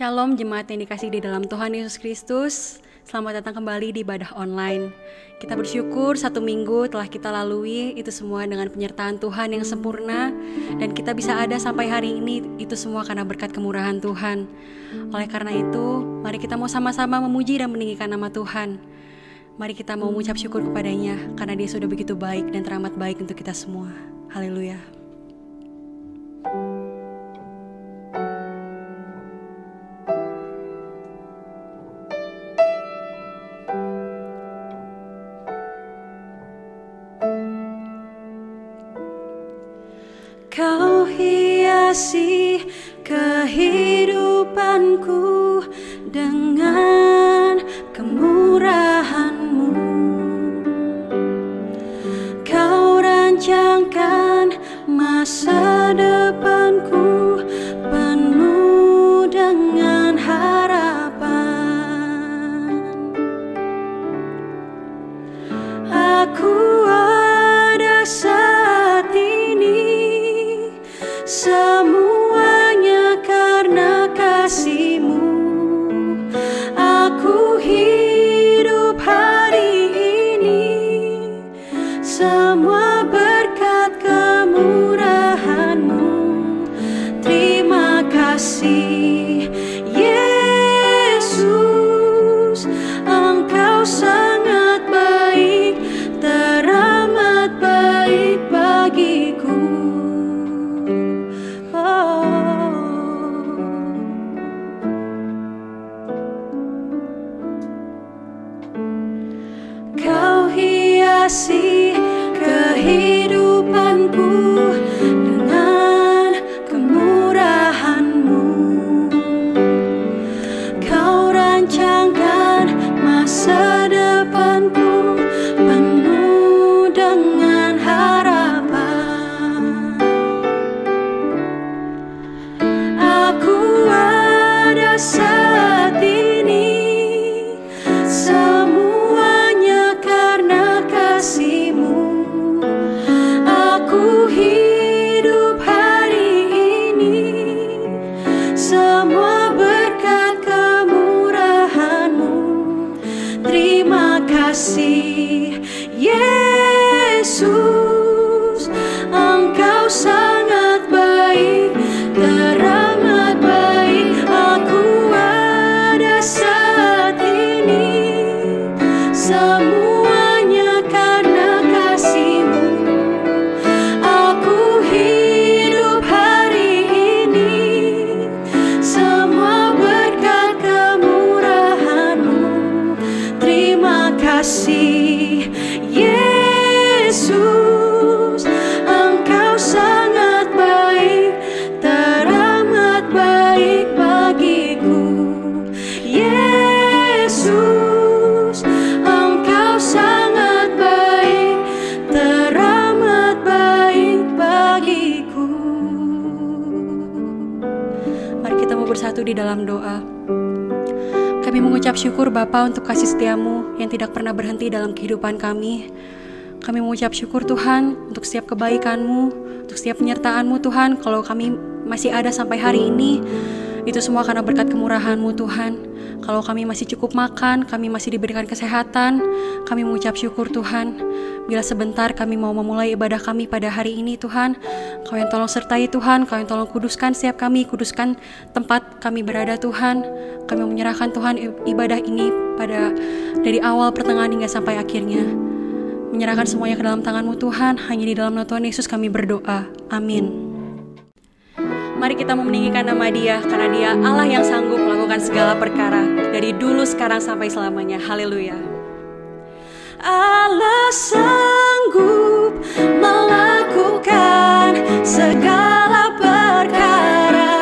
Shalom jemaat yang dikasihi di dalam Tuhan Yesus Kristus. Selamat datang kembali di ibadah online. Kita bersyukur 1 minggu telah kita lalui itu semua dengan penyertaan Tuhan yang sempurna. Dan kita bisa ada sampai hari ini itu semua karena berkat kemurahan Tuhan. Oleh karena itu, mari kita mau sama-sama memuji dan meninggikan nama Tuhan. Mari kita mau mengucap syukur kepadanya karena Dia sudah begitu baik dan teramat baik untuk kita semua. Haleluya. Kau hiasi kehidupanku dengan kemurahan-Mu. Kau rancangkan masa depanku penuh dengan harapan. Aku ada saat ini semuanya karena kasih-Mu. Aku hidup hari ini semua berkat kemurahan-Mu. Terima kasih Yesus, Engkau sangat baik, teramat baik bagiku. Kau hiasi kehidupanku dengan kemurahan-Mu. Kau rancangkan masa depanku penuh dengan harapan. Aku ada saat ini semuanya karena kasih-Mu. Aku hidup hari ini semua berkat kemurahan-Mu. Terima kasih Yesus, Engkau sangat baik, teramat baik. Aku ada saat ini semuanya karena kasih-Mu. Aku hidup hari ini semua berkat kemurahan-Mu. Terima kasih Yesus, Engkau sangat baik, teramat baik bagiku. Yesus, Engkau sangat baik, teramat baik bagiku. Mari kita mau bersatu di dalam doa. Kami mengucap syukur Bapa untuk kasih setia-Mu yang tidak pernah berhenti dalam kehidupan kami. Kami mengucap syukur Tuhan untuk setiap kebaikan-Mu, untuk setiap penyertaan-Mu Tuhan. Kalau kami masih ada sampai hari ini, itu semua karena berkat kemurahan-Mu Tuhan. Kalau kami masih cukup makan, kami masih diberikan kesehatan, kami mengucap syukur Tuhan. Bila sebentar kami mau memulai ibadah kami pada hari ini Tuhan, Kau yang tolong sertai Tuhan, Kau yang tolong kuduskan setiap kami, kuduskan tempat kami berada Tuhan. Kami menyerahkan Tuhan ibadah ini dari awal, pertengahan hingga sampai akhirnya. Menyerahkan semuanya ke dalam tangan-Mu Tuhan. Hanya di dalam nama Tuhan Yesus kami berdoa. Amin. Mari kita meninggikan nama Dia, karena Dia Allah yang sanggup melakukan segala perkara, dari dulu, sekarang, sampai selamanya. Haleluya. Allah sanggup melakukan segala perkara,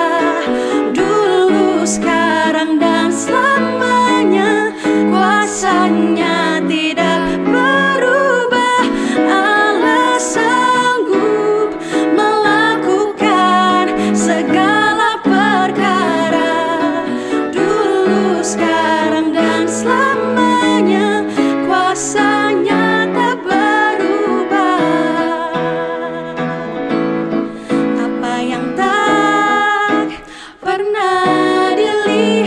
dulu, sekarang, dan selamanya. Kuasa-Nya tidak berubah. Allah sanggup melakukan segala perkara, dulu, sekarang, dan selamanya. Kuasa-Nya tak berubah. Apa yang tak pernah dilihat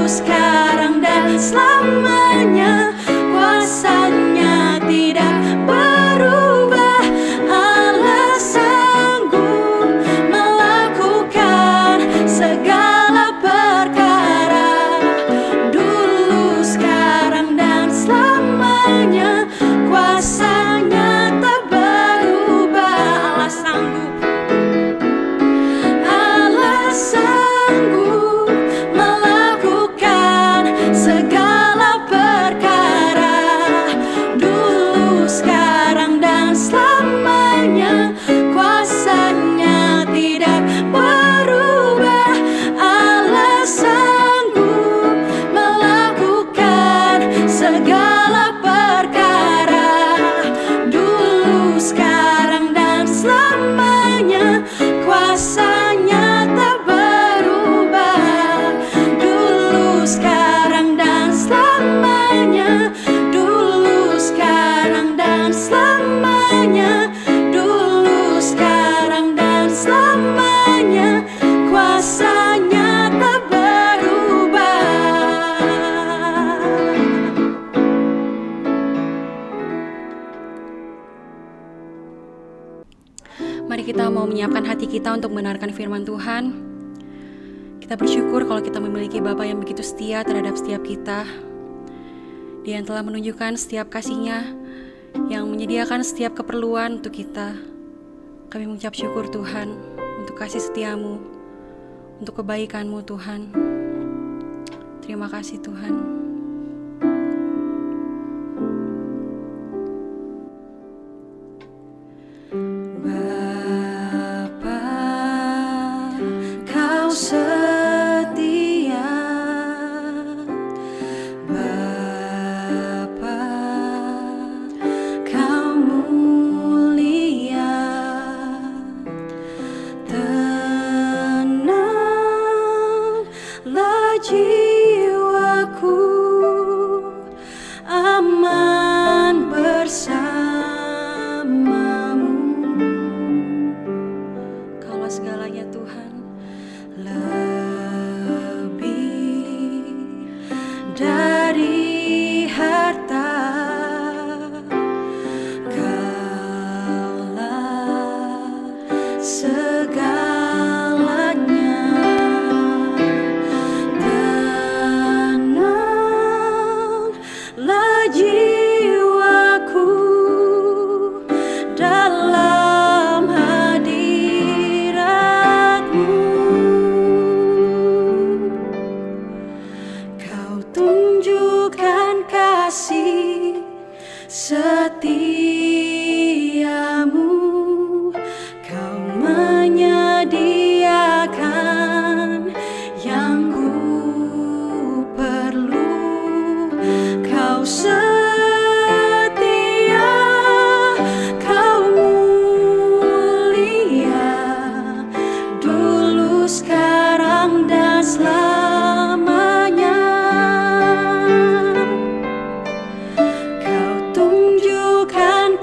sekarang dan selamanya. Kuasanya tidak berubah, Allah sanggup melakukan segala perkara. Dulu, sekarang, dan selamanya. Kuasanya tak berubah, Allah sanggup. Allah sanggup melakukan segala perkara. Dulu, sekarang, dan selamanya. Kuasanya tidak berubah, Allah sanggup melakukan segala perkara. Dulu, sekarang, dan selamanya. Kuasanya tak berubah. Dulu, sekarang, dan selamanya. Dulu, sekarang, dan selamanya. Dulu, sekarang, dan selamanya. Kuasanya tak berubah. Mari kita mau menyiapkan hati kita untuk mendengarkan firman Tuhan. Kita bersyukur kalau kita memiliki Bapa yang begitu setia terhadap setiap kita. Dia yang telah menunjukkan setiap kasih-Nya, yang menyediakan setiap keperluan untuk kita. Kami mengucap syukur Tuhan untuk kasih setia-Mu, untuk kebaikan-Mu Tuhan. Terima kasih Tuhan. Kau setia, Bapa, Kau mulia. Tenanglah jiwaku, aman bersamamu. Kaulah segalanya Tuhan, lebih dari harta. Kaulah segalanya. Tenanglah jiwaku dalam hadirat-Mu. Kau tunjukkan kasih setiamu. Kau menyediakan yang ku perlu. Kau setia, Kau mulia. Dulu, sekarang, dan selamanya. Kau tunjukkan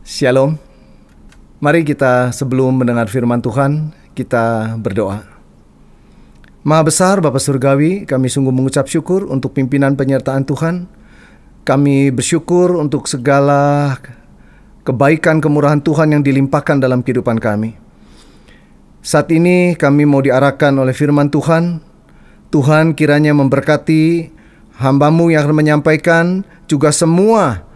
Shalom. Mari kita sebelum mendengar firman Tuhan, kita berdoa. Maha besar Bapa Surgawi, kami sungguh mengucap syukur untuk pimpinan penyertaan Tuhan. Kami bersyukur untuk segala kebaikan kemurahan Tuhan yang dilimpahkan dalam kehidupan kami. Saat ini kami mau diarahkan oleh firman Tuhan. Tuhan kiranya memberkati hamba-Mu yang akan menyampaikan, juga semua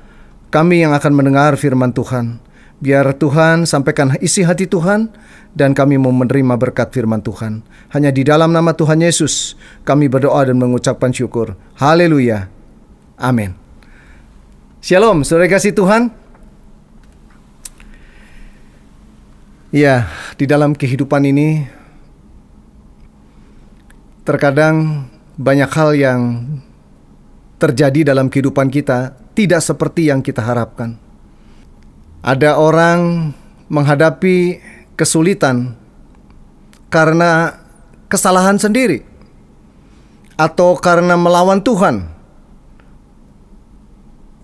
kami yang akan mendengar firman Tuhan. Biar Tuhan sampaikan isi hati Tuhan dan kami mau menerima berkat firman Tuhan. Hanya di dalam nama Tuhan Yesus kami berdoa dan mengucapkan syukur. Haleluya. Amin. Shalom, saudara kasih Tuhan. Ya, di dalam kehidupan ini terkadang banyak hal yang terjadi dalam kehidupan kita tidak seperti yang kita harapkan. Ada orang menghadapi kesulitan karena kesalahan sendiri atau karena melawan Tuhan.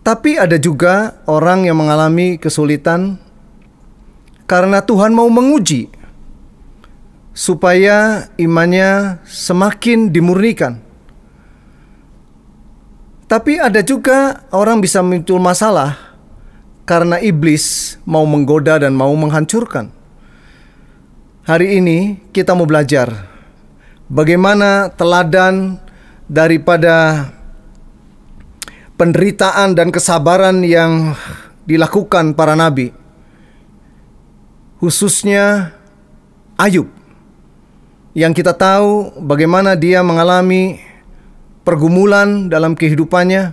Tapi ada juga orang yang mengalami kesulitan karena Tuhan mau menguji supaya imannya semakin dimurnikan. Tapi ada juga orang bisa muncul masalah karena iblis mau menggoda dan mau menghancurkan. Hari ini kita mau belajar bagaimana teladan daripada penderitaan dan kesabaran yang dilakukan para nabi, khususnya Ayub, yang kita tahu bagaimana dia mengalami pergumulan dalam kehidupannya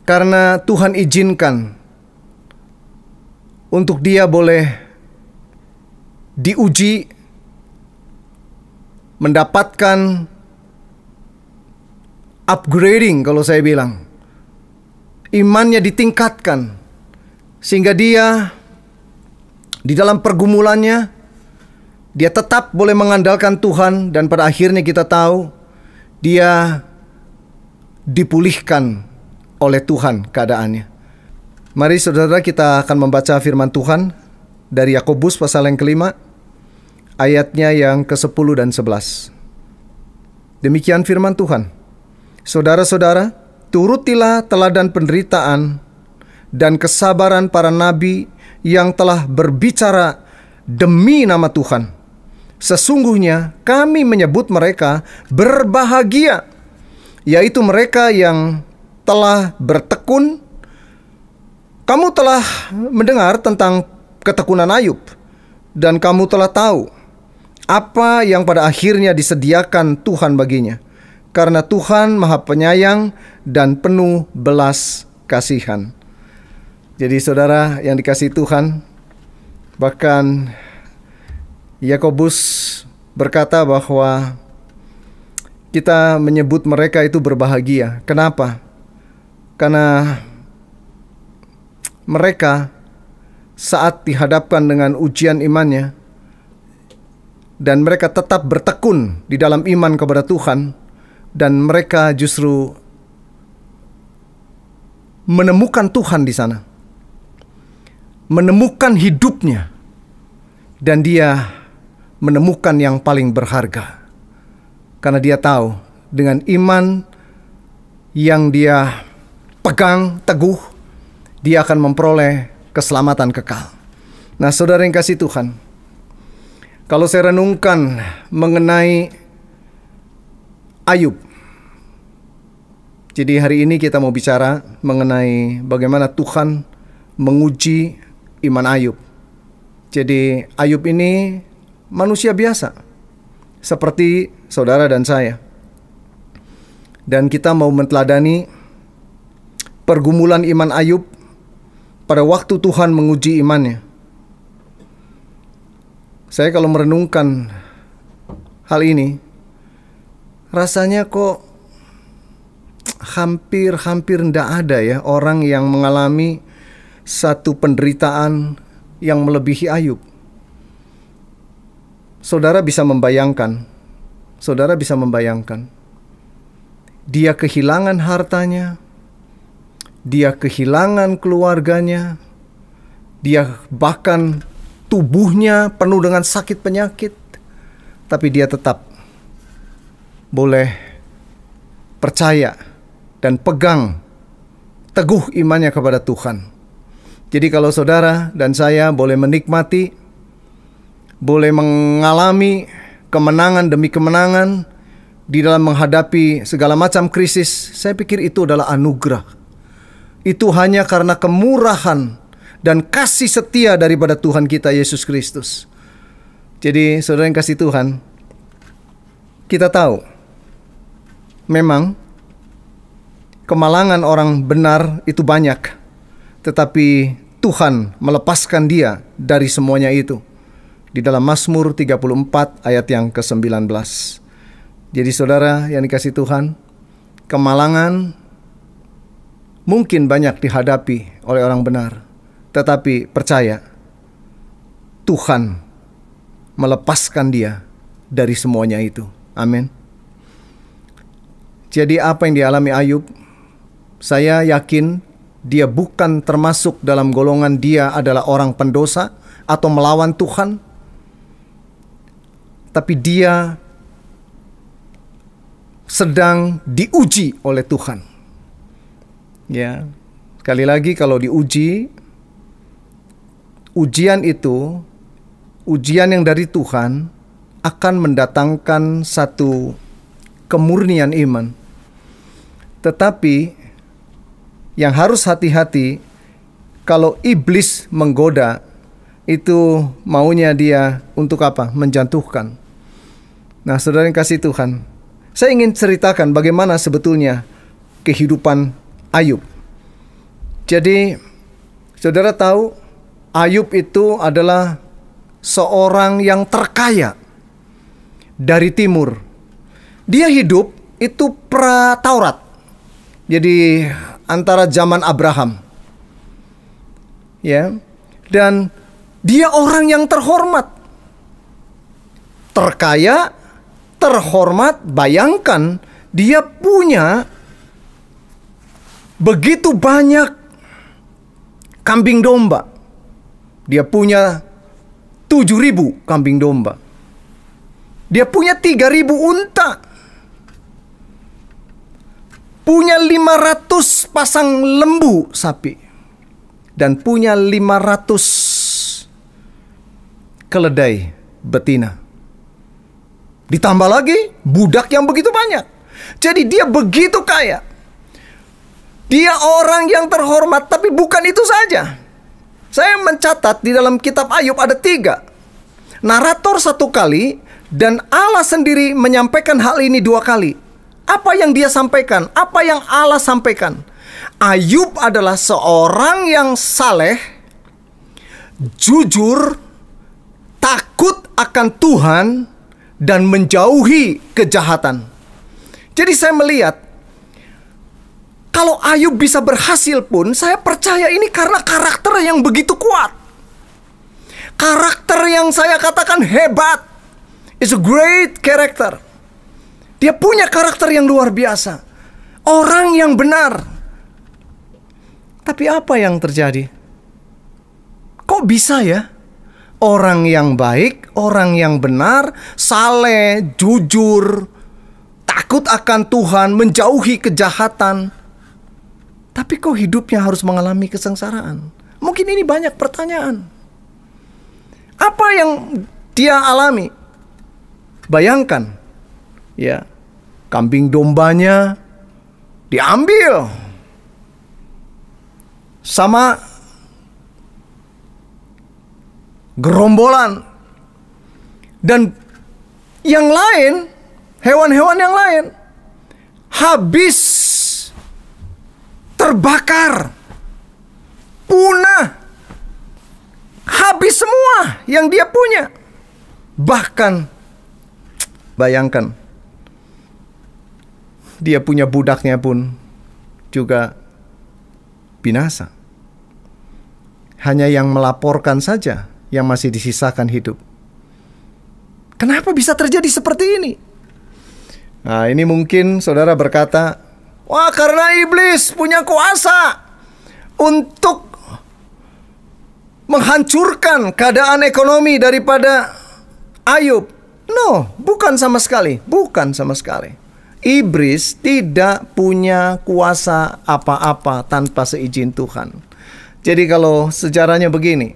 karena Tuhan izinkan untuk dia boleh diuji, mendapatkan upgrading, kalau saya bilang imannya ditingkatkan sehingga dia di dalam pergumulannya dia tetap boleh mengandalkan Tuhan, dan pada akhirnya kita tahu dia dipulihkan oleh Tuhan keadaannya. Mari saudara, kita akan membaca firman Tuhan dari Yakobus pasal yang kelima, ayatnya yang ke-10 dan 11. Demikian firman Tuhan. Saudara-saudara, turutilah teladan penderitaan dan kesabaran para nabi yang telah berbicara demi nama Tuhan. Sesungguhnya kami menyebut mereka berbahagia, yaitu mereka yang telah bertekun. Kamu telah mendengar tentang ketekunan Ayub, dan kamu telah tahu apa yang pada akhirnya disediakan Tuhan baginya, karena Tuhan Maha Penyayang dan penuh belas kasihan. Jadi saudara yang dikasihi Tuhan, bahkan Yakobus berkata bahwa kita menyebut mereka itu berbahagia. Kenapa? Karena mereka saat dihadapkan dengan ujian imannya dan mereka tetap bertekun di dalam iman kepada Tuhan, dan mereka justru menemukan Tuhan di sana, menemukan hidupnya, dan dia menemukan yang paling berharga. Karena dia tahu dengan iman yang dia pegang teguh, dia akan memperoleh keselamatan kekal. Nah saudara yang kasih Tuhan, kalau saya renungkan mengenai Ayub, jadi hari ini kita mau bicara mengenai bagaimana Tuhan menguji iman Ayub. Jadi Ayub ini manusia biasa seperti saudara dan saya, dan kita mau menteladani pergumulan iman Ayub pada waktu Tuhan menguji imannya. Saya kalau merenungkan hal ini, rasanya kok hampir tidak ada ya orang yang mengalami satu penderitaan yang melebihi Ayub. Saudara bisa membayangkan, dia kehilangan hartanya, dia kehilangan keluarganya, dia bahkan tubuhnya penuh dengan sakit penyakit, tapi dia tetap boleh percaya dan pegang teguh imannya kepada Tuhan. Jadi kalau saudara dan saya boleh menikmati, boleh mengalami kemenangan demi kemenangan di dalam menghadapi segala macam krisis, saya pikir itu adalah anugerah. Itu hanya karena kemurahan dan kasih setia daripada Tuhan kita Yesus Kristus. Jadi saudara yang kasih Tuhan, kita tahu memang kemalangan orang benar itu banyak, tetapi Tuhan melepaskan dia dari semuanya itu. Di dalam Mazmur 34 ayat yang ke-19. Jadi saudara yang dikasih Tuhan, kemalangan mungkin banyak dihadapi oleh orang benar, tetapi percaya, Tuhan melepaskan dia dari semuanya itu. Amin. Jadi apa yang dialami Ayub, saya yakin dia bukan termasuk dalam golongan dia adalah orang pendosa atau melawan Tuhan, tapi dia sedang diuji oleh Tuhan. Ya, sekali lagi kalau diuji, ujian itu, ujian yang dari Tuhan akan mendatangkan satu kemurnian iman. Tetapi yang harus hati-hati, kalau iblis menggoda, itu maunya dia untuk apa? Menjatuhkan. Nah, saudara yang kasih Tuhan, saya ingin ceritakan bagaimana sebetulnya kehidupan Ayub. Jadi, saudara tahu, Ayub itu adalah seorang yang terkaya dari timur. Dia hidup itu pra-Taurat. Jadi antara zaman Abraham. Ya. Dan dia orang yang terhormat. Terkaya, terhormat, bayangkan dia punya begitu banyak kambing domba. Dia punya 7.000 kambing domba. Dia punya 3.000 unta. Punya 500 pasang lembu sapi. Dan punya 500 keledai betina. Ditambah lagi budak yang begitu banyak. Jadi dia begitu kaya. Dia orang yang terhormat, tapi bukan itu saja. Saya mencatat di dalam kitab Ayub ada 3. Narator 1 kali, dan Allah sendiri menyampaikan hal ini 2 kali. Apa yang dia sampaikan? Apa yang Allah sampaikan? Ayub adalah seorang yang saleh, jujur, takut akan Tuhan, dan menjauhi kejahatan. Jadi saya melihat, kalau Ayub bisa berhasil pun, saya percaya ini karena karakter yang begitu kuat. Karakter yang saya katakan hebat. It's a great character. Dia punya karakter yang luar biasa. Orang yang benar. Tapi apa yang terjadi? Kok bisa ya? Orang yang baik, orang yang benar, saleh, jujur, takut akan Tuhan, menjauhi kejahatan. Tapi kok hidupnya harus mengalami kesengsaraan? Mungkin ini banyak pertanyaan. Apa yang dia alami? Bayangkan, ya, kambing dombanya diambil sama gerombolan, dan yang lain, hewan-hewan yang lain habis terbakar, punah, habis semua yang dia punya. Bahkan bayangkan, dia punya budaknya pun juga binasa. Hanya yang melaporkan saja yang masih disisakan hidup. Kenapa bisa terjadi seperti ini? Nah, ini mungkin saudara berkata, wah, karena iblis punya kuasa. untuk menghancurkan keadaan ekonomi daripada Ayub. No, bukan sama sekali. Bukan sama sekali. Iblis tidak punya kuasa apa-apa tanpa seizin Tuhan. Jadi kalau sejarahnya begini,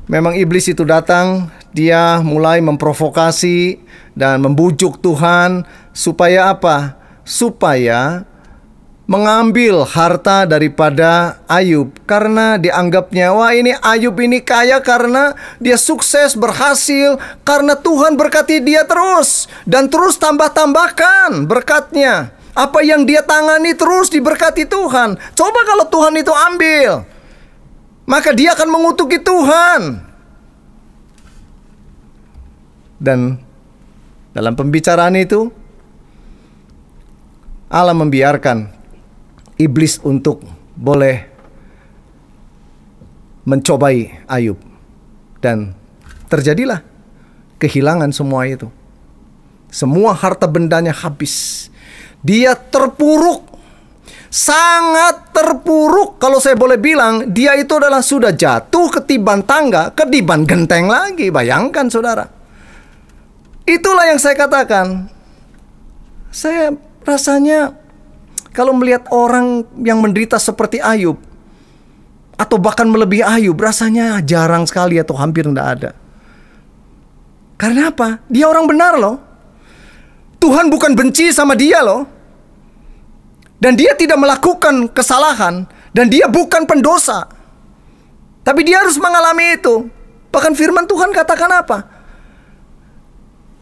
memang iblis itu datang, dia mulai memprovokasi dan membujuk Tuhan supaya apa? Supaya mengambil harta daripada Ayub, karena dianggapnya, wah ini Ayub ini kaya karena dia sukses, berhasil, karena Tuhan berkati dia terus dan terus tambah-tambahkan berkatnya. Apa yang dia tangani terus diberkati Tuhan. Coba kalau Tuhan itu ambil, maka dia akan mengutuki Tuhan. Dan dalam pembicaraan itu Allah membiarkan iblis untuk boleh mencobai Ayub. Dan terjadilah kehilangan semua itu. Semua harta bendanya habis. Dia terpuruk, sangat terpuruk. Kalau saya boleh bilang, dia itu adalah sudah jatuh ketiban tangga, ketiban genteng lagi. Bayangkan saudara. Itulah yang saya katakan. Saya rasanya kalau melihat orang yang menderita seperti Ayub, atau bahkan melebihi Ayub, rasanya jarang sekali atau hampir tidak ada. Karena apa? Dia orang benar loh. Tuhan bukan benci sama dia loh. Dan dia tidak melakukan kesalahan. Dan dia bukan pendosa. Tapi dia harus mengalami itu. Bahkan firman Tuhan katakan apa?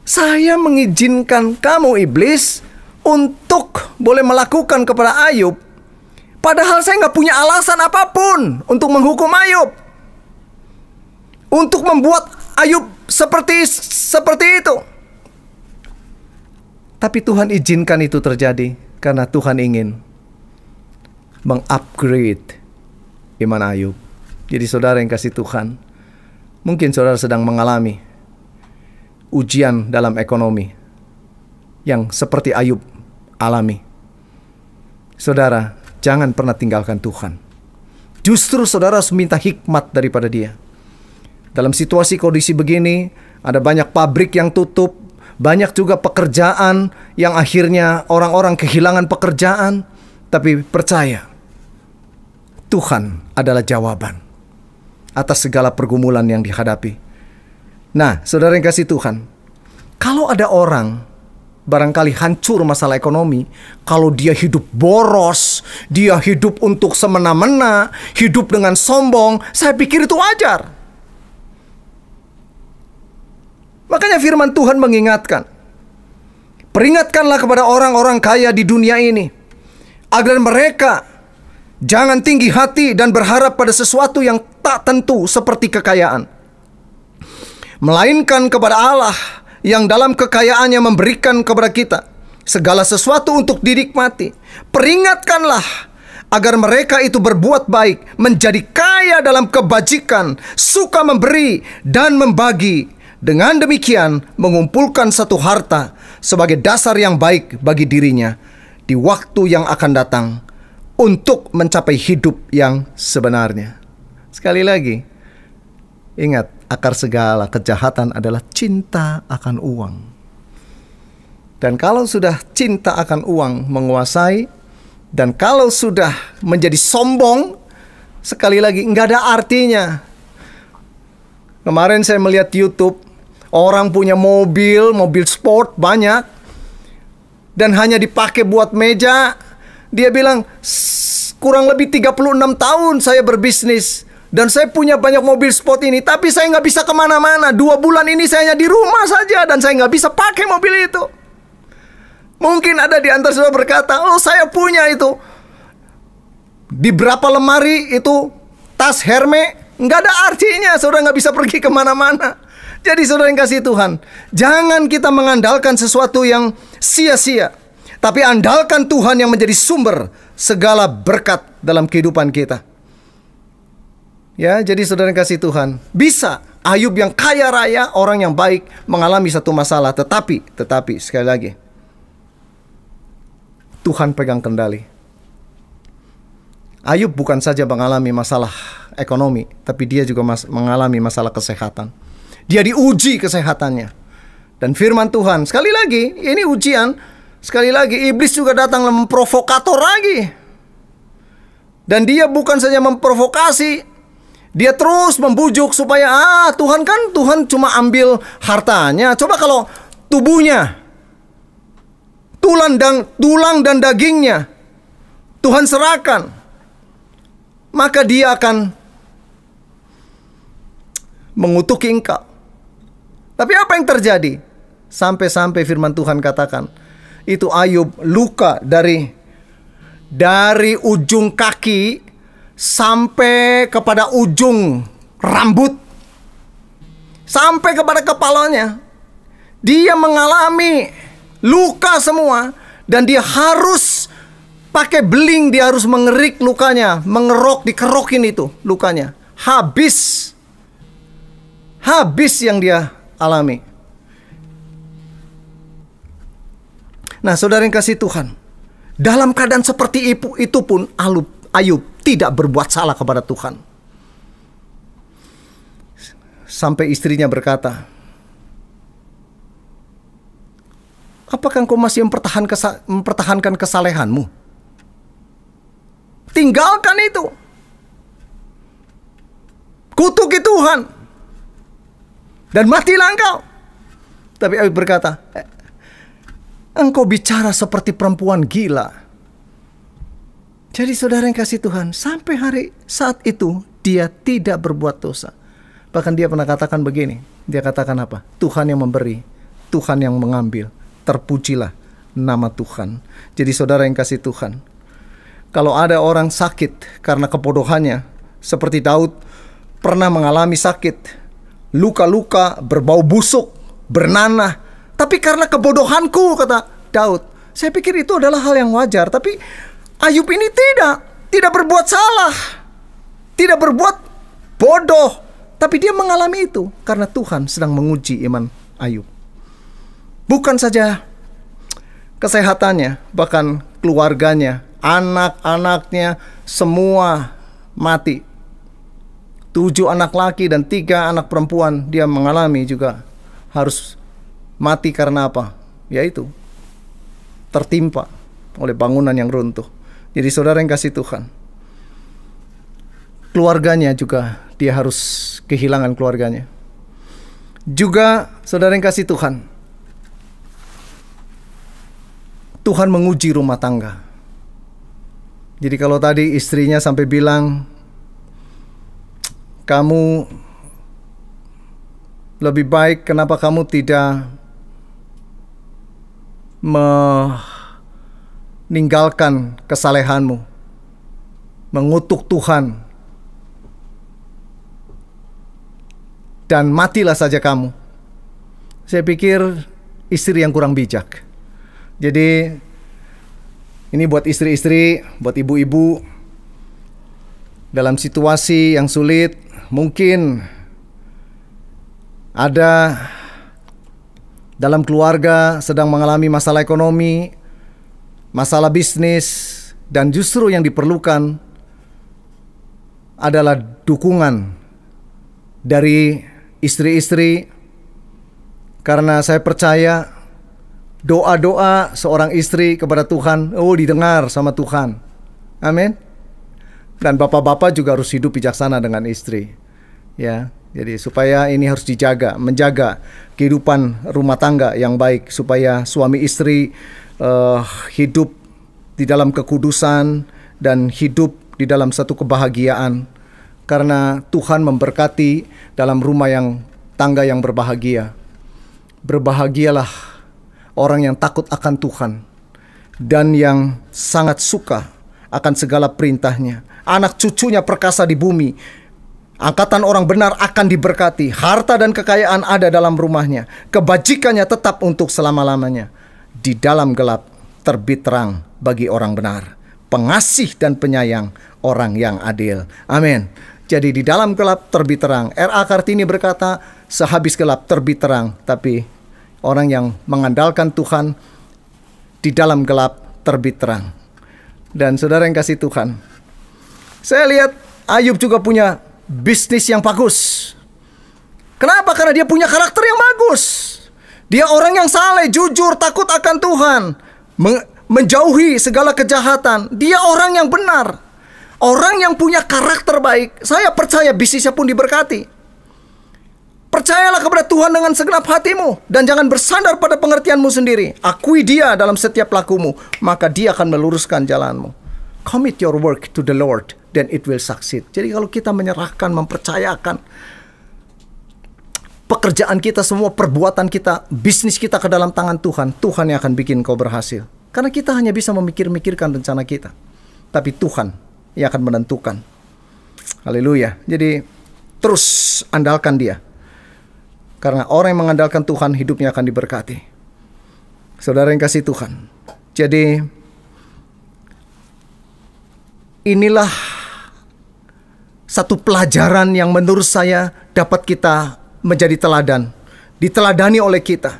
Saya mengizinkan kamu iblis untuk boleh melakukan kepada Ayub, padahal saya nggak punya alasan apapun untuk menghukum Ayub, untuk membuat Ayub seperti itu. Tapi Tuhan izinkan itu terjadi karena Tuhan ingin mengupgrade iman Ayub. Jadi saudara yang kasih Tuhan, mungkin saudara sedang mengalami ujian dalam ekonomi yang seperti Ayub alami. Saudara, jangan pernah tinggalkan Tuhan. Justru saudara harus minta hikmat daripada Dia. Dalam situasi kondisi begini, ada banyak pabrik yang tutup, banyak juga pekerjaan yang akhirnya orang-orang kehilangan pekerjaan. Tapi percaya, Tuhan adalah jawaban atas segala pergumulan yang dihadapi. Nah, saudara yang kasih Tuhan, kalau ada orang barangkali hancur masalah ekonomi, kalau dia hidup boros, dia hidup untuk semena-mena, hidup dengan sombong, saya pikir itu wajar. Makanya firman Tuhan mengingatkan, peringatkanlah kepada orang-orang kaya di dunia ini, agar mereka jangan tinggi hati dan berharap pada sesuatu yang tak tentu seperti kekayaan, melainkan kepada Allah yang dalam kekayaannya memberikan kepada kita segala sesuatu untuk dinikmati. Peringatkanlah agar mereka itu berbuat baik, menjadi kaya dalam kebajikan, suka memberi dan membagi. Dengan demikian mengumpulkan satu harta sebagai dasar yang baik bagi dirinya di waktu yang akan datang untuk mencapai hidup yang sebenarnya. Sekali lagi, ingat, akar segala kejahatan adalah cinta akan uang. Dan kalau sudah cinta akan uang menguasai, dan kalau sudah menjadi sombong, sekali lagi nggak ada artinya. Kemarin saya melihat YouTube, orang punya mobil sport banyak, dan hanya dipakai buat meja. Dia bilang, kurang lebih 36 tahun saya berbisnis, dan saya punya banyak mobil sport ini, tapi saya nggak bisa kemana-mana. 2 bulan ini saya hanya di rumah saja, dan saya nggak bisa pakai mobil itu. Mungkin ada di antara saudara berkata, oh saya punya itu. Di berapa lemari itu tas Hermes, nggak ada artinya, saudara nggak bisa pergi kemana-mana. Jadi saudara yang kasih Tuhan, jangan kita mengandalkan sesuatu yang sia-sia, tapi andalkan Tuhan yang menjadi sumber segala berkat dalam kehidupan kita. Ya, jadi saudara yang kasih Tuhan, bisa Ayub yang kaya raya, orang yang baik, mengalami satu masalah, tetapi sekali lagi, Tuhan pegang kendali. Ayub bukan saja mengalami masalah ekonomi, tapi dia juga mengalami masalah kesehatan. Dia diuji kesehatannya. Dan firman Tuhan, sekali lagi, ini ujian. Sekali lagi, iblis juga datang memprovokator lagi. Dan dia bukan saja memprovokasi, dia terus membujuk supaya, Tuhan cuma ambil hartanya. Coba kalau tubuhnya, tulang dan dagingnya Tuhan serahkan, maka dia akan mengutuki engkau. Tapi apa yang terjadi? Sampai-sampai firman Tuhan katakan, itu Ayub luka dari ujung kaki sampai kepada ujung rambut, sampai kepada kepalanya. Dia mengalami luka semua, dan dia harus pakai beling, dia harus mengerik lukanya, dikerokin itu lukanya. Habis yang dia alami. Nah, saudara yang kasih Tuhan, dalam keadaan seperti itu pun Ayub tidak berbuat salah kepada Tuhan. Sampai istrinya berkata, apakah engkau masih mempertahankan kesalehanmu? Tinggalkan itu. Kutuki Tuhan, dan matilah engkau. Tapi Ayub berkata, engkau bicara seperti perempuan gila. Jadi saudara yang kasih Tuhan, sampai saat itu dia tidak berbuat dosa. Bahkan dia pernah katakan begini. Dia katakan apa? Tuhan yang memberi, Tuhan yang mengambil. Terpujilah nama Tuhan. Jadi saudara yang kasih Tuhan, kalau ada orang sakit karena kebodohannya, seperti Daud pernah mengalami sakit, luka-luka, berbau busuk, bernanah, tapi karena kebodohanku, kata Daud. Saya pikir itu adalah hal yang wajar. Tapi Ayub ini tidak berbuat salah, tidak berbuat bodoh, tapi dia mengalami itu karena Tuhan sedang menguji iman Ayub. Bukan saja kesehatannya, bahkan keluarganya, anak-anaknya semua mati. 7 anak laki dan 3 anak perempuan dia mengalami juga harus mati karena apa? Yaitu tertimpa oleh bangunan yang runtuh. Jadi saudara yang kasih Tuhan, keluarganya juga dia harus kehilangan keluarganya. Juga saudara yang kasih Tuhan, Tuhan menguji rumah tangga. Jadi kalau tadi istrinya sampai bilang, kamu lebih baik, kenapa kamu tidak meninggalkan kesalehanmu, mengutuk Tuhan, dan matilah saja kamu. Saya pikir istri yang kurang bijak. Jadi ini buat istri-istri, buat ibu-ibu dalam situasi yang sulit, mungkin ada dalam keluarga sedang mengalami masalah ekonomi, masalah bisnis, dan justru yang diperlukan adalah dukungan dari istri-istri. Karena saya percaya doa-doa seorang istri kepada Tuhan, didengar sama Tuhan. Amin. Dan bapak-bapak juga harus hidup bijaksana dengan istri. Ya, jadi supaya ini harus menjaga kehidupan rumah tangga yang baik, supaya suami istri hidup di dalam kekudusan dan hidup di dalam satu kebahagiaan. Karena Tuhan memberkati dalam tangga yang berbahagia. Berbahagialah orang yang takut akan Tuhan dan yang sangat suka akan segala perintahnya. Anak cucunya perkasa di bumi. Angkatan orang benar akan diberkati. Harta dan kekayaan ada dalam rumahnya. Kebajikannya tetap untuk selama-lamanya. Di dalam gelap terbit terang bagi orang benar. Pengasih dan penyayang orang yang adil. Amin. Jadi di dalam gelap terbit terang. R.A. Kartini berkata, sehabis gelap terbit terang. Tapi orang yang mengandalkan Tuhan, di dalam gelap terbit terang. Dan saudara yang kasih Tuhan, Saya lihat Ayub juga punya bisnis yang bagus. Kenapa? Karena dia punya karakter yang bagus. Dia orang yang saleh, jujur, takut akan Tuhan, menjauhi segala kejahatan. Dia orang yang benar, orang yang punya karakter baik. Saya percaya bisnisnya pun diberkati. Percayalah kepada Tuhan dengan segenap hatimu, dan jangan bersandar pada pengertianmu sendiri. Akui Dia dalam setiap lakumu, maka Dia akan meluruskan jalanmu. Commit your work to the Lord, then it will succeed. Jadi kalau kita menyerahkan, mempercayakan pekerjaan kita, semua perbuatan kita, bisnis kita ke dalam tangan Tuhan, Tuhan yang akan bikin kau berhasil. Karena kita hanya bisa memikir-mikirkan rencana kita, tapi Tuhan yang akan menentukan. Haleluya. Jadi terus andalkan Dia. Karena orang yang mengandalkan Tuhan, hidupnya akan diberkati. Saudara yang kasih Tuhan. Jadi inilah satu pelajaran yang menurut saya dapat kita menjadi teladan. Diteladani oleh kita.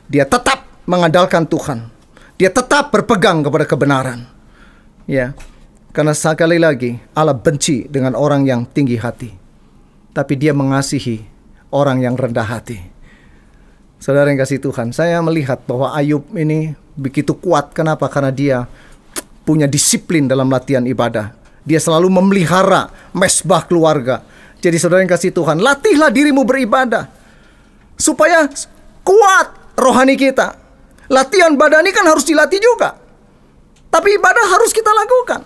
Dia tetap mengandalkan Tuhan. Dia tetap berpegang kepada kebenaran. Ya. Karena sekali lagi Allah benci dengan orang yang tinggi hati, tapi Dia mengasihi orang yang rendah hati. Saudara yang kasih Tuhan, saya melihat bahwa Ayub ini begitu kuat. Kenapa? Karena dia punya disiplin dalam latihan ibadah. Dia selalu memelihara mesbah keluarga. Jadi saudara yang kasih Tuhan, latihlah dirimu beribadah supaya kuat rohani kita. Latihan badani kan harus dilatih juga, tapi ibadah harus kita lakukan.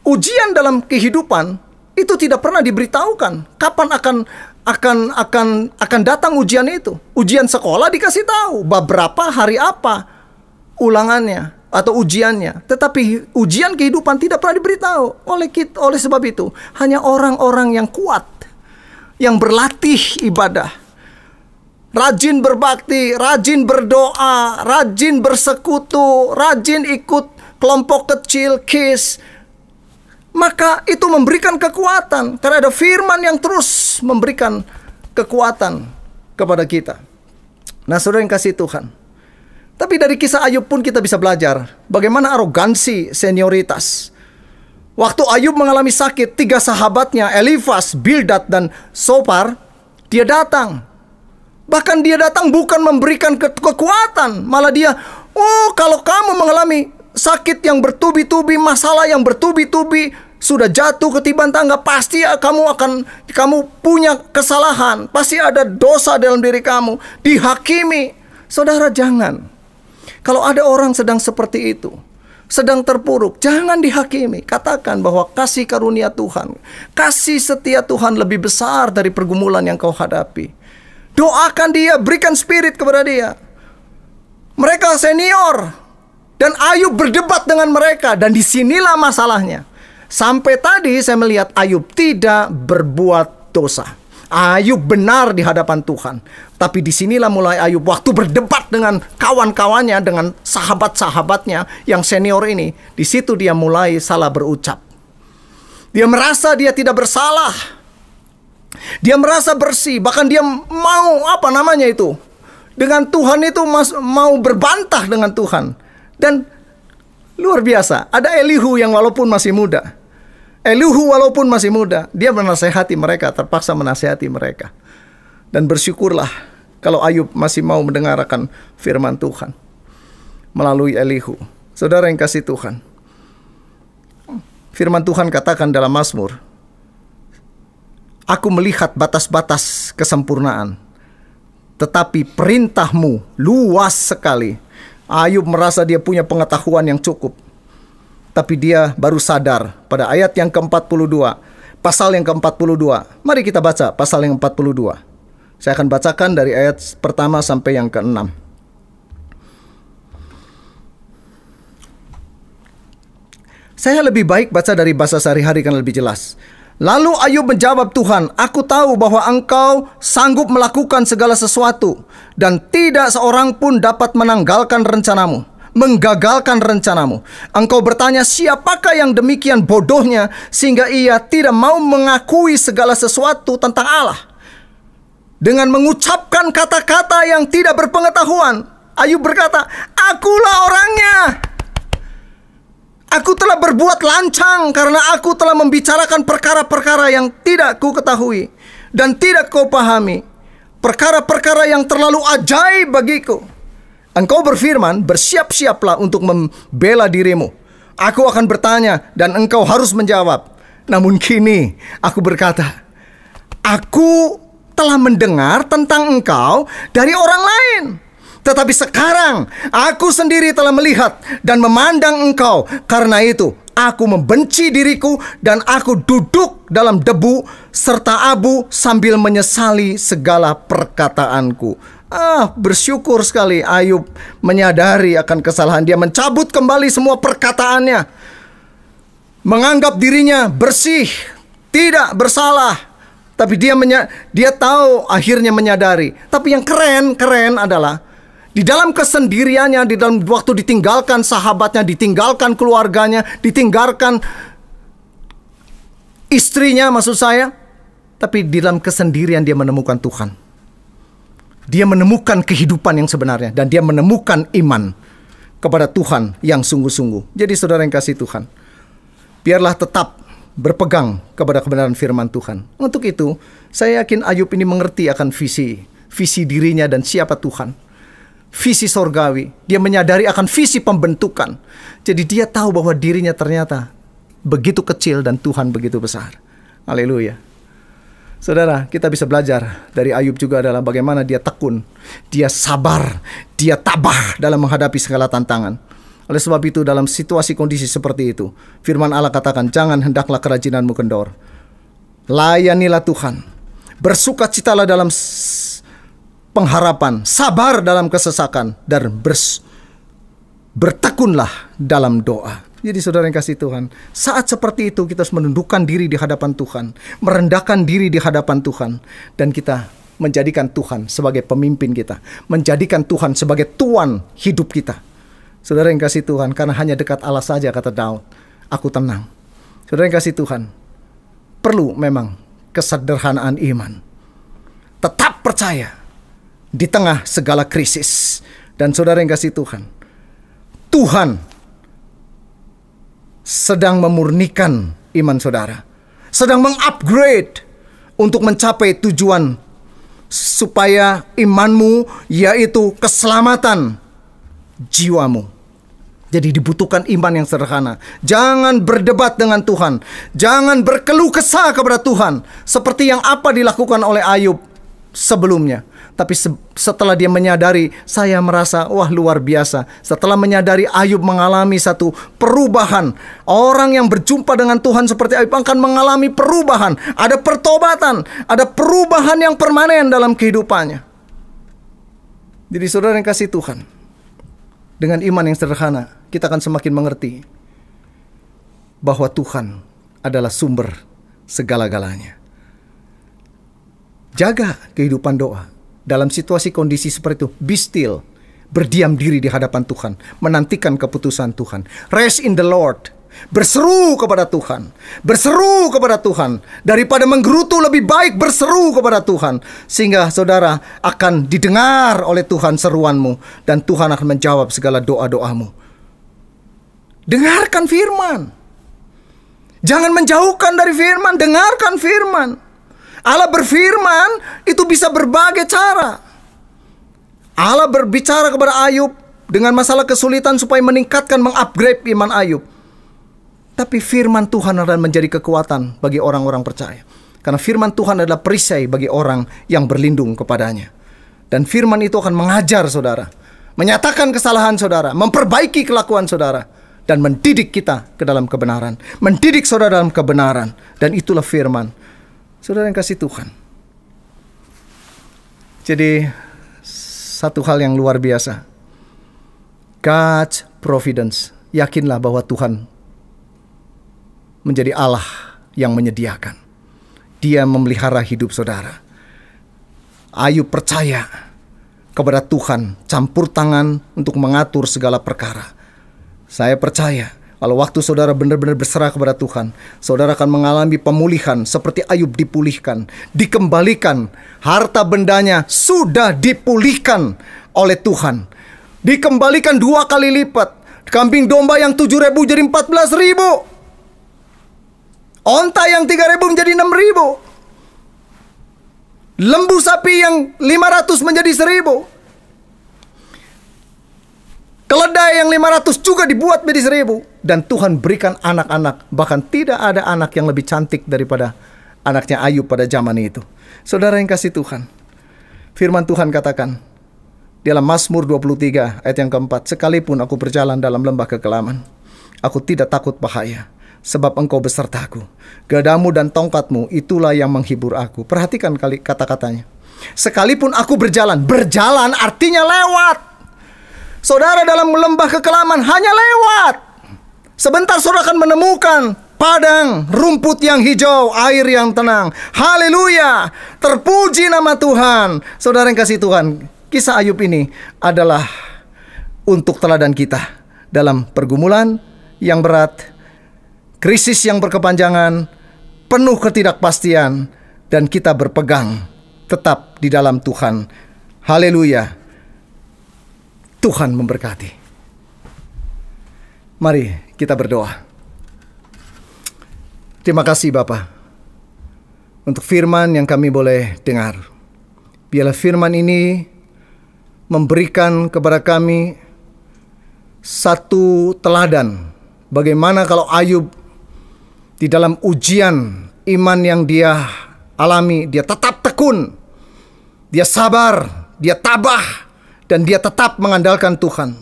Ujian dalam kehidupan itu tidak pernah diberitahukan kapan akan datang ujian itu. Ujian sekolah dikasih tahu bab berapa, hari apa ulangannya atau ujiannya, tetapi ujian kehidupan tidak pernah diberitahu. Oleh sebab itu, hanya orang-orang yang kuat, yang berlatih ibadah, rajin berbakti, rajin berdoa, rajin bersekutu, rajin ikut kelompok kecil, KIS, maka itu memberikan kekuatan. Karena ada firman yang terus memberikan kekuatan kepada kita. Nah, saudara yang kasih Tuhan, tapi dari kisah Ayub pun kita bisa belajar bagaimana arogansi senioritas. Waktu Ayub mengalami sakit, 3 sahabatnya, Elifas, Bildad, dan Sopar, dia datang. Bahkan dia datang bukan memberikan kekuatan, malah dia, kalau kamu mengalami sakit yang bertubi-tubi, masalah yang bertubi-tubi, sudah jatuh ketiban tangga, pasti kamu punya kesalahan, pasti ada dosa dalam diri kamu, dihakimi. Saudara, jangan. Kalau ada orang sedang seperti itu, sedang terpuruk, jangan dihakimi. Katakan bahwa kasih karunia Tuhan, kasih setia Tuhan lebih besar dari pergumulan yang kau hadapi. Doakan dia, berikan spirit kepada dia. Mereka senior, dan Ayub berdebat dengan mereka, dan disinilah masalahnya. Sampai tadi saya melihat Ayub tidak berbuat dosa. Ayub benar di hadapan Tuhan. Tapi disinilah mulai Ayub waktu berdebat dengan kawan-kawannya, dengan sahabat-sahabatnya yang senior ini. Di situ dia mulai salah berucap. Dia merasa dia tidak bersalah. Dia merasa bersih. Bahkan dia mau dengan Tuhan itu mau berbantah dengan Tuhan. Dan luar biasa, ada Elihu yang walaupun masih muda. Dia menasehati mereka, terpaksa menasehati mereka. Dan bersyukurlah kalau Ayub masih mau mendengarkan firman Tuhan melalui Elihu. Saudara yang kasih Tuhan, firman Tuhan katakan dalam Mazmur, aku melihat batas-batas kesempurnaan, tetapi perintahmu luas sekali. Ayub merasa dia punya pengetahuan yang cukup, tapi dia baru sadar pada ayat yang ke-42, pasal yang ke-42. Mari kita baca pasal yang ke-42. Saya akan bacakan dari ayat pertama sampai yang ke-6. Saya lebih baik baca dari bahasa sehari-hari kan lebih jelas. Lalu Ayub menjawab Tuhan, aku tahu bahwa engkau sanggup melakukan segala sesuatu, dan tidak seorang pun dapat menggagalkan rencanamu. Engkau bertanya, siapakah yang demikian bodohnya sehingga ia tidak mau mengakui segala sesuatu tentang Allah? Dengan mengucapkan kata-kata yang tidak berpengetahuan, Ayub berkata, akulah orangnya. Aku telah berbuat lancang karena aku telah membicarakan perkara-perkara yang tidak ku ketahui dan tidak kau pahami, perkara-perkara yang terlalu ajaib bagiku. Engkau berfirman, bersiap-siaplah untuk membela dirimu. Aku akan bertanya dan engkau harus menjawab. Namun kini aku berkata, aku telah mendengar tentang engkau dari orang lain. Tetapi sekarang aku sendiri telah melihat dan memandang engkau. Karena itu aku membenci diriku dan aku duduk dalam debu serta abu sambil menyesali segala perkataanku. Bersyukur sekali Ayub menyadari akan kesalahan. Dia mencabut kembali semua perkataannya, menganggap dirinya bersih, tidak bersalah. Tapi dia tahu akhirnya menyadari. Tapi yang keren adalah di dalam kesendiriannya, di dalam waktu ditinggalkan sahabatnya, ditinggalkan keluarganya, ditinggalkan istrinya maksud saya. Tapi di dalam kesendirian dia menemukan Tuhan. Dia menemukan kehidupan yang sebenarnya. Dan dia menemukan iman kepada Tuhan yang sungguh-sungguh. Jadi saudara yang kasih Tuhan, biarlah tetap berpegang kepada kebenaran firman Tuhan. Untuk itu, saya yakin Ayub ini mengerti akan visi dirinya dan siapa Tuhan. Visi sorgawi. Dia menyadari akan visi pembentukan. Jadi dia tahu bahwa dirinya ternyata begitu kecil dan Tuhan begitu besar. Haleluya. Saudara, kita bisa belajar dari Ayub juga adalah bagaimana dia tekun, dia sabar, dia tabah dalam menghadapi segala tantangan. Oleh sebab itu dalam situasi kondisi seperti itu, firman Allah katakan, jangan hendaklah kerajinanmu kendor. Layanilah Tuhan. Bersukacitalah dalam pengharapan, sabar dalam kesesakan, dan bertekunlah dalam doa. Jadi saudara yang kasih Tuhan, saat seperti itu kita harus menundukkan diri di hadapan Tuhan, merendahkan diri di hadapan Tuhan, dan kita menjadikan Tuhan sebagai pemimpin kita, menjadikan Tuhan sebagai Tuan hidup kita. Saudara yang kasih Tuhan, karena hanya dekat Allah saja, kata Daud, aku tenang. Saudara yang kasih Tuhan, perlu memang kesederhanaan iman. Tetap percaya di tengah segala krisis. Dan saudara yang kasih Tuhan, Tuhan sedang memurnikan iman saudara, sedang mengupgrade untuk mencapai tujuan supaya imanmu, yaitu keselamatan jiwamu. Jadi dibutuhkan iman yang sederhana. Jangan berdebat dengan Tuhan, jangan berkeluh kesah kepada Tuhan seperti yang apa dilakukan oleh Ayub sebelumnya. Tapi setelah dia menyadari, saya merasa wah luar biasa. Setelah menyadari Ayub mengalami satu perubahan. Orang yang berjumpa dengan Tuhan seperti Ayub akan mengalami perubahan. Ada pertobatan, ada perubahan yang permanen dalam kehidupannya. Jadi saudara yang kasih Tuhan, dengan iman yang sederhana, kita akan semakin mengerti bahwa Tuhan adalah sumber segala-galanya. Jaga kehidupan doa. Dalam situasi kondisi seperti itu, be still, berdiam diri di hadapan Tuhan, menantikan keputusan Tuhan. Rest in the Lord, berseru kepada Tuhan, berseru kepada Tuhan. Daripada menggerutu, lebih baik berseru kepada Tuhan, sehingga saudara akan didengar oleh Tuhan seruanmu, dan Tuhan akan menjawab segala doa-doamu. Dengarkan firman, jangan menjauhkan dari firman, dengarkan firman. Allah berfirman itu bisa berbagai cara. Allah berbicara kepada Ayub dengan masalah kesulitan supaya meningkatkan, mengupgrade iman Ayub. Tapi firman Tuhan akan menjadi kekuatan bagi orang-orang percaya. Karena firman Tuhan adalah perisai bagi orang yang berlindung kepadanya. Dan firman itu akan mengajar saudara, menyatakan kesalahan saudara, memperbaiki kelakuan saudara, dan mendidik kita ke dalam kebenaran, mendidik saudara dalam kebenaran. Dan itulah firman. Saudara yang kasih Tuhan, jadi satu hal yang luar biasa, God's providence. Yakinlah bahwa Tuhan menjadi Allah yang menyediakan. Dia memelihara hidup saudara. Ayub percaya kepada Tuhan, campur tangan untuk mengatur segala perkara. Saya percaya kalau waktu saudara benar-benar berserah kepada Tuhan, saudara akan mengalami pemulihan seperti Ayub dipulihkan, dikembalikan. Harta bendanya sudah dipulihkan oleh Tuhan, dikembalikan 2 kali lipat. Kambing domba yang 7.000 jadi 14.000. Onta yang 3.000 menjadi 6.000. Lembu sapi yang 500 menjadi 1.000. Keledai yang 500 juga dibuat menjadi 1.000. Dan Tuhan berikan anak-anak. Bahkan tidak ada anak yang lebih cantik daripada anaknya Ayub pada zaman itu. Saudara yang kasih Tuhan, firman Tuhan katakan dalam Mazmur 23 ayat yang keempat, sekalipun aku berjalan dalam lembah kekelaman, aku tidak takut bahaya, sebab engkau besertaku. Gadamu dan tongkatmu itulah yang menghibur aku. Perhatikan kata-katanya. Sekalipun aku berjalan. Berjalan artinya lewat. Saudara dalam lembah kekelaman hanya lewat. Sebentar saudara akan menemukan padang rumput yang hijau, air yang tenang. Haleluya. Terpuji nama Tuhan. Saudara yang kasih Tuhan, kisah Ayub ini adalah untuk teladan kita dalam pergumulan yang berat, krisis yang berkepanjangan, penuh ketidakpastian, dan kita berpegang tetap di dalam Tuhan. Haleluya. Tuhan memberkati. Mari kita berdoa. Terima kasih Bapa untuk firman yang kami boleh dengar. Biarlah firman ini memberikan kepada kami satu teladan. Bagaimana kalau Ayub di dalam ujian iman yang dia alami, dia tetap tekun, dia sabar, dia tabah, dan dia tetap mengandalkan Tuhan.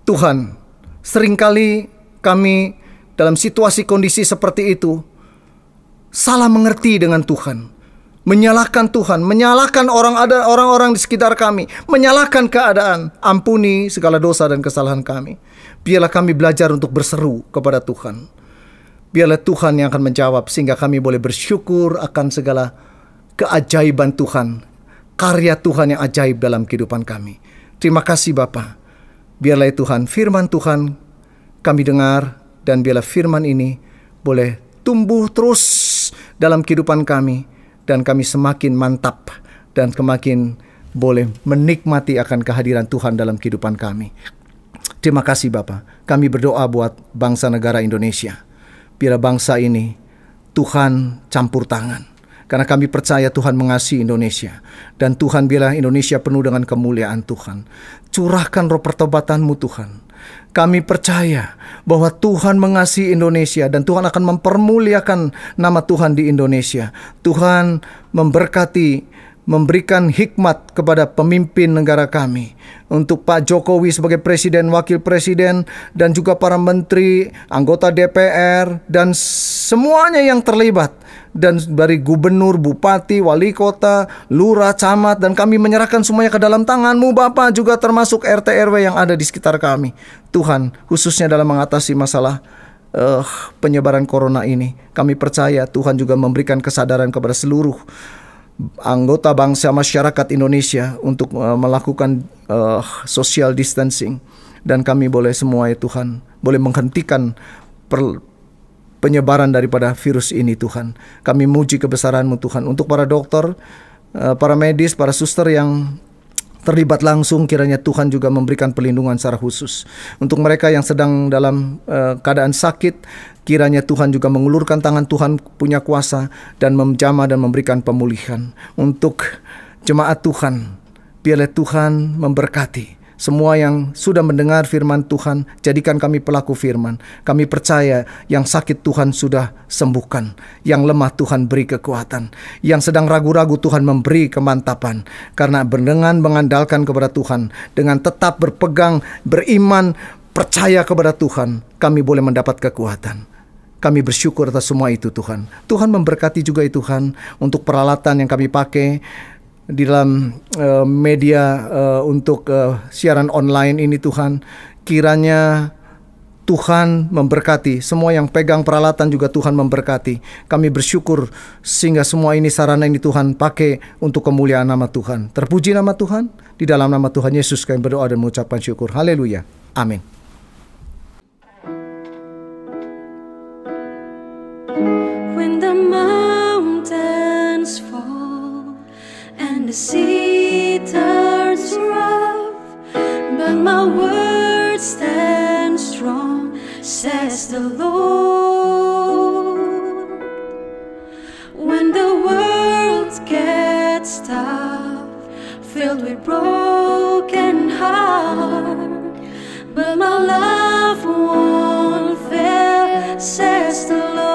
Tuhan, seringkali kami dalam situasi kondisi seperti itu salah mengerti dengan Tuhan, menyalahkan Tuhan, menyalahkan orang-orang di sekitar kami, menyalahkan keadaan. Ampuni segala dosa dan kesalahan kami. Biarlah kami belajar untuk berseru kepada Tuhan. Biarlah Tuhan yang akan menjawab, sehingga kami boleh bersyukur akan segala keajaiban Tuhan, karya Tuhan yang ajaib dalam kehidupan kami. Terima kasih Bapa. Biarlah Tuhan, firman Tuhan kami dengar, dan biarlah firman ini boleh tumbuh terus dalam kehidupan kami, dan kami semakin mantap dan semakin boleh menikmati akan kehadiran Tuhan dalam kehidupan kami. Terima kasih Bapa. Kami berdoa buat bangsa negara Indonesia. Biarlah bangsa ini Tuhan campur tangan, karena kami percaya Tuhan mengasihi Indonesia. Dan Tuhan, biarlah Indonesia penuh dengan kemuliaan Tuhan. Curahkan roh pertobatan-Mu Tuhan. Kami percaya bahwa Tuhan mengasihi Indonesia, dan Tuhan akan mempermuliakan nama Tuhan di Indonesia. Tuhan memberkati, memberikan hikmat kepada pemimpin negara kami. Untuk Pak Jokowi sebagai presiden, wakil presiden, dan juga para menteri, anggota DPR, dan semuanya yang terlibat. Dan dari gubernur, bupati, wali kota, lurah, camat, dan kami menyerahkan semuanya ke dalam tangan-Mu Bapa, juga termasuk RT RW yang ada di sekitar kami. Tuhan, khususnya dalam mengatasi masalah penyebaran corona ini, kami percaya Tuhan juga memberikan kesadaran kepada seluruh anggota bangsa masyarakat Indonesia untuk melakukan social distancing. Dan kami boleh semua ya Tuhan, boleh menghentikan penyebaran daripada virus ini Tuhan. Kami muji kebesaran-Mu Tuhan. Untuk para dokter, para medis, para suster yang terlibat langsung, kiranya Tuhan juga memberikan perlindungan secara khusus. Untuk mereka yang sedang dalam keadaan sakit, kiranya Tuhan juga mengulurkan tangan. Tuhan punya kuasa dan menjamah dan memberikan pemulihan. Untuk jemaat Tuhan, biarlah Tuhan memberkati semua yang sudah mendengar firman Tuhan. Jadikan kami pelaku firman. Kami percaya yang sakit Tuhan sudah sembuhkan, yang lemah Tuhan beri kekuatan, yang sedang ragu-ragu Tuhan memberi kemantapan. Karena dengan mengandalkan kepada Tuhan, dengan tetap berpegang, beriman, percaya kepada Tuhan, kami boleh mendapat kekuatan. Kami bersyukur atas semua itu Tuhan. Tuhan memberkati juga ya Tuhan untuk peralatan yang kami pakai di dalam media untuk siaran online ini Tuhan. Kiranya Tuhan memberkati semua yang pegang peralatan, juga Tuhan memberkati. Kami bersyukur sehingga semua ini, sarana ini Tuhan pakai untuk kemuliaan nama Tuhan. Terpuji nama Tuhan. Di dalam nama Tuhan Yesus kami berdoa dan mengucapkan syukur. Haleluya. Amin. When the mountains fall and the sea turns rough, but my words stand says the Lord. When the world gets tough, filled with broken heart, but my love won't fail, says the Lord.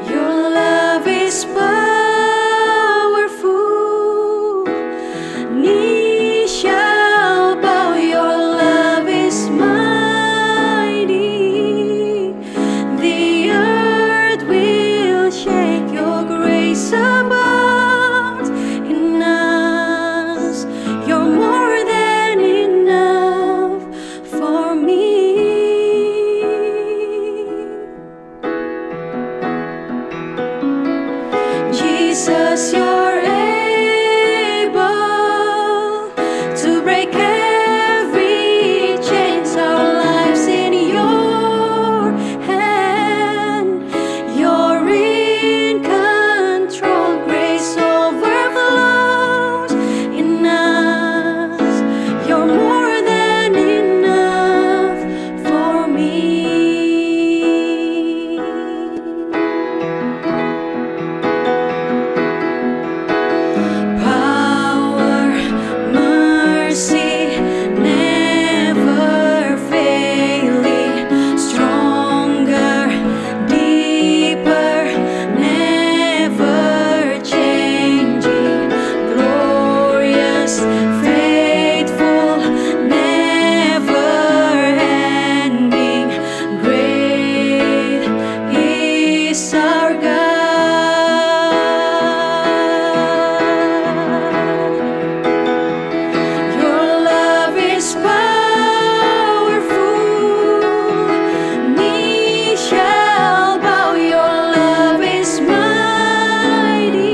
Your love is powerful, knees shall bow. Your love is mighty, the earth will shake. Your grace abounds in us. You're more than enough for me. Jesus, you're able to break every chains. Our lives in your hand. You're in control. Grace overflows in us. You're more than enough for me. Power, mercy, never failing, stronger, deeper, never changing, glorious, faithful, never ending. Great is our God. Your love is powerful, knees shall bow. Your love is mighty,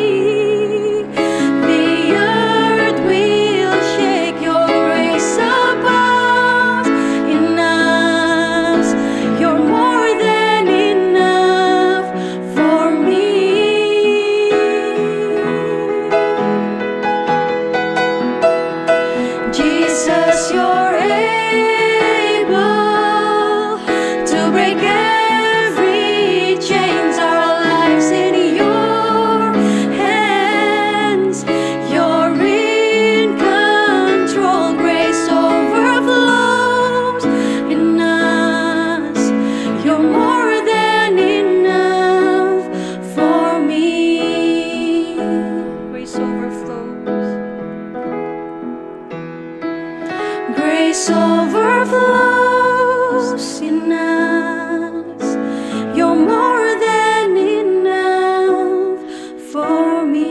the earth will shake. Your grace abounds in us. You're more than enough for me. Jesus, you're able to break every chains. Our lives in your hands. You're in control. Grace overflows in us. You're more than enough for me. Grace overflows. Grace overflows in us. You're more than enough for me.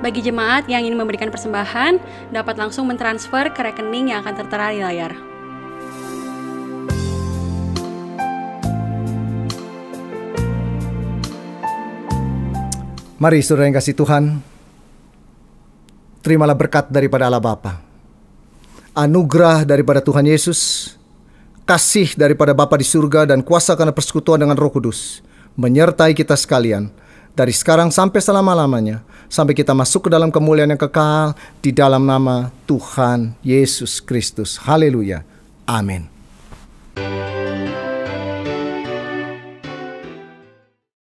Bagi jemaat yang ingin memberikan persembahan, dapat langsung mentransfer ke rekening yang akan tertera di layar. Mari saudara yang kasih Tuhan, terimalah berkat daripada Allah Bapa, anugerah daripada Tuhan Yesus, kasih daripada Bapa di surga, dan kuasa karena persekutuan dengan Roh Kudus menyertai kita sekalian dari sekarang sampai selama-lamanya, sampai kita masuk ke dalam kemuliaan yang kekal di dalam nama Tuhan Yesus Kristus. Haleluya. Amin.